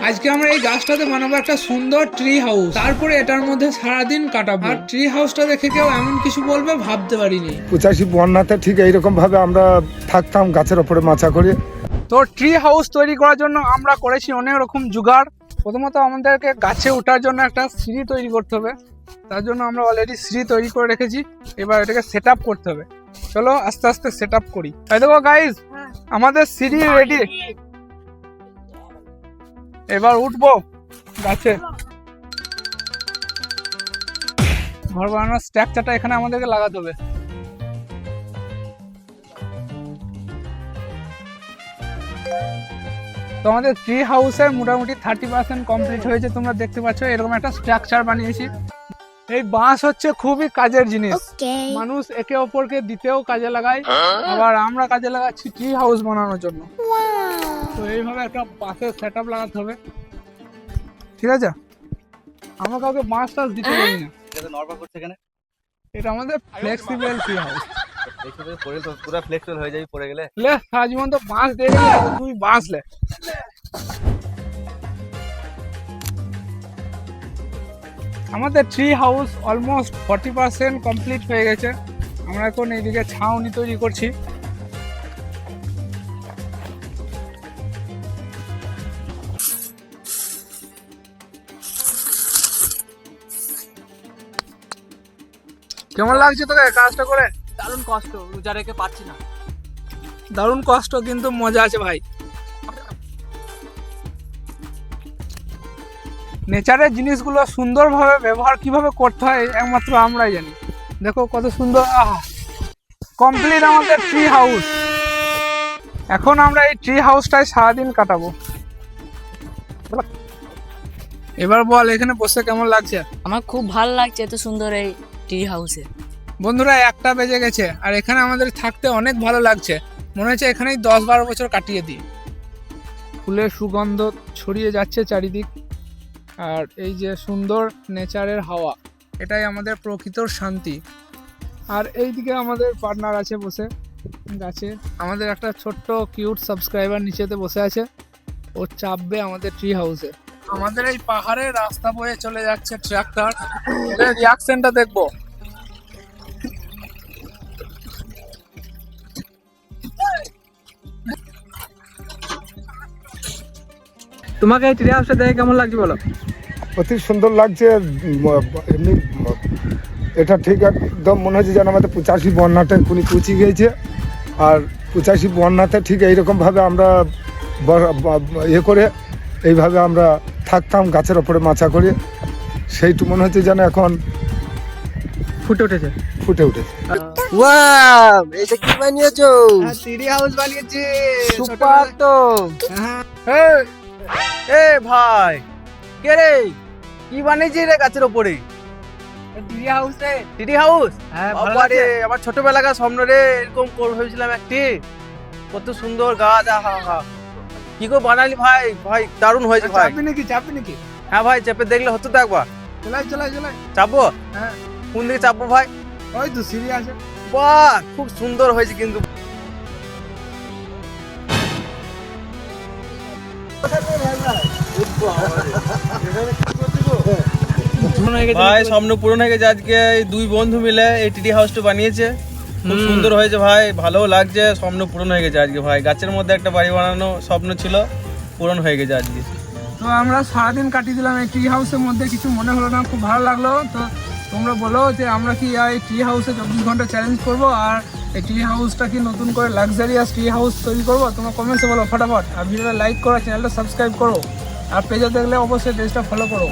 আজকে আমরা এই গাছটাতে বানাবো একটা সুন্দর ট্রি হাউস, তারপরে এটার মধ্যে সারাদিন কাটাবো। আর ট্রি হাউসটা দেখে কেউ এমন কিছু বলবে ভাবতে পারিনি। 85 বন্যাতে ঠিক এইরকম ভাবে আমরা থাকতাম গাছের ওপরে মাচা করে। তো ট্রি হাউস তৈরি করার জন্য আমরা করেছি অনেক রকম জোগাড়। প্রথমত আমাদেরকে গাছে ওঠার জন্য একটা সিঁড়ি তৈরি করতে হবে, তার জন্য আমরা অলরেডি সিঁড়ি তৈরি করে রেখেছি। এবার এটাকে সেট আপ করতে হবে। চলো আস্তে আস্তে সেট আপ করি। এই দেখো গাইজ, আমাদের সিঁড়ি রেডি। এবার উঠবো গাছে। ঘর বানানোর স্ট্রাকচারটা এখানে আমাদেরকে লাগাতে হবে। তো আমাদের ট্রি হাউসের মোটামুটি 30% কমপ্লিট হয়েছে। তোমরা দেখতে পাচ্ছ এরকম একটা স্ট্রাকচার বানিয়েছি। এই বাঁশ হচ্ছে খুবই কাজের জিনিস। মানুষ একে অপরকে দিতেও কাজে লাগায়, আবার আমরা কাজে লাগাচ্ছি ট্রি হাউস বানানোর জন্য। তো এইভাবে একটা বাঁশের সেট আপ লাগাতে হবে, ঠিক আছে? আমরা কাউকে বাঁশ টাস দিতে পারি না। এটা আমাদের ফ্লেক্সিবল ট্রি হাউস। পুরো ফ্লেক্সিবল হয়ে যাবে পড়ে গেলে। লে সারা জীবন তো বাঁশ দিয়ে গেলে, তুমি বাঁশ লে। আমাদের ট্রি হাউস অলমোস্ট 40% কমপ্লিট হয়ে গেছে। আমরা এখন এইদিকে ছাউনি তৈরি করছি। কেমন লাগছে তোকে কাজটা করে? দারুণ কষ্ট, রোজা রেখে পারছি না। দারুণ কষ্ট, কিন্তু মজা আছে ভাই। নেচারের জিনিসগুলো সুন্দরভাবে ব্যবহার কিভাবে করতে হয় একমাত্র আমরাই জানি। দেখো কত সুন্দর কমপ্লিট আমাদের ট্রি হাউস। এখন আমরা এই ট্রি হাউসটায় সারাদিন কাটাবো। এবার বল এখানে বসে কেমন লাগছে? আমার খুব ভালো লাগছে এত সুন্দর এই ট্রি হাউসে। বন্ধুরা 1টা বেজে গেছে আর এখানে আমাদের থাকতে অনেক ভালো লাগছে। মনে হচ্ছে এখানেই 10-12 বছর কাটিয়ে দিই। ফুলের সুগন্ধ ছড়িয়ে যাচ্ছে চারিদিক, আর এই যে সুন্দর নেচারের হাওয়া, এটাই আমাদের প্রকৃত শান্তি। আর এইদিকে আমাদের পার্টনার আছে বসে গাছে। আমাদের একটা ছোট্ট কিউট সাবস্ক্রাইবার নিচেতে বসে আছে, ও চাপবে আমাদের ট্রি হাউসে। আমাদের এই পাহাড়ের রাস্তা বয়ে চলে যাচ্ছে ট্রাক্টর। এদের রিয়াকশনটা দেখবো। তোমাকে এই ট্রি হাউসটা দেখে কেমন লাগছে বলো? অতি সুন্দর লাগছে। এমনি এটা ঠিক একদম মনে হচ্ছে যেন আমাদের 85 বন্যাতে পৌঁছে গিয়েছে। আর 85 বন্যাতে ঠিক এইরকম ভাবে আমরা ইয়ে করে এইভাবে আমরা থাকতাম গাছের ওপরে মাচা করে। সেইটু মনে হচ্ছে যেন এখন ফুটে উঠেছে। ওয়াও, এটা কি বানিয়েছো? ট্রি হাউস বানিয়েছি। সুপার তো। এ ভাই, কে রে? কি বানিয়েছিস রে গাছের উপরে? ট্রি হাউসে। TT house? হ্যাঁ, বাবা রে, আমার ছোটবেলাকার স্বপ্ন রে। এরকম করবো ভেবেছিলাম একটি। কত সুন্দর গাছ, আহা হা। কি করে বানালি ভাই? ভাই দারুণ হয়েছে ভাই। চাপবি নাকি? হ্যাঁ ভাই, চেপে দেখলে হতো তো একবার। চলাই। চাপবো? হ্যাঁ, কোন দিকে চাপবো ভাই? ওই তো সিঁড়ি আছে। বাহ, খুব সুন্দর হয়েছে কিন্তু। ভাই স্বপ্ন পূরণ হয়ে গেছে আজকে। এই দুই বন্ধু মিলে এই টিটি হাউসটা বানিয়েছে। খুব সুন্দর হয়েছে ভাই, ভালো লাগছে। স্বপ্ন পূরণ হয়ে গেছে আজকে ভাই। গাছের মধ্যে একটা বাড়ি বানানো স্বপ্ন ছিল, পূরণ হয়ে গেছে আজকে। তো আমরা সারাদিন কাটিয়ে দিলাম এই ট্রি হাউসের মধ্যে। কিছু মনে হলো না, খুব ভালো লাগলো। তো তোমরা বলো যে আমরা কি এই ট্রি হাউসে 24 ঘন্টা চ্যালেঞ্জ করবো, আর এই ট্রি হাউসটা কি নতুন করে লাক্সারিয়াস ট্রি হাউস তৈরি করবো? তোমরা কমেন্টসে বলো ফটাফট। আর ভিডিওটা লাইক করো, চ্যানেলটা সাবস্ক্রাইব করো, আর পেজে দেখলে অবশ্যই পেজটা ফলো করো।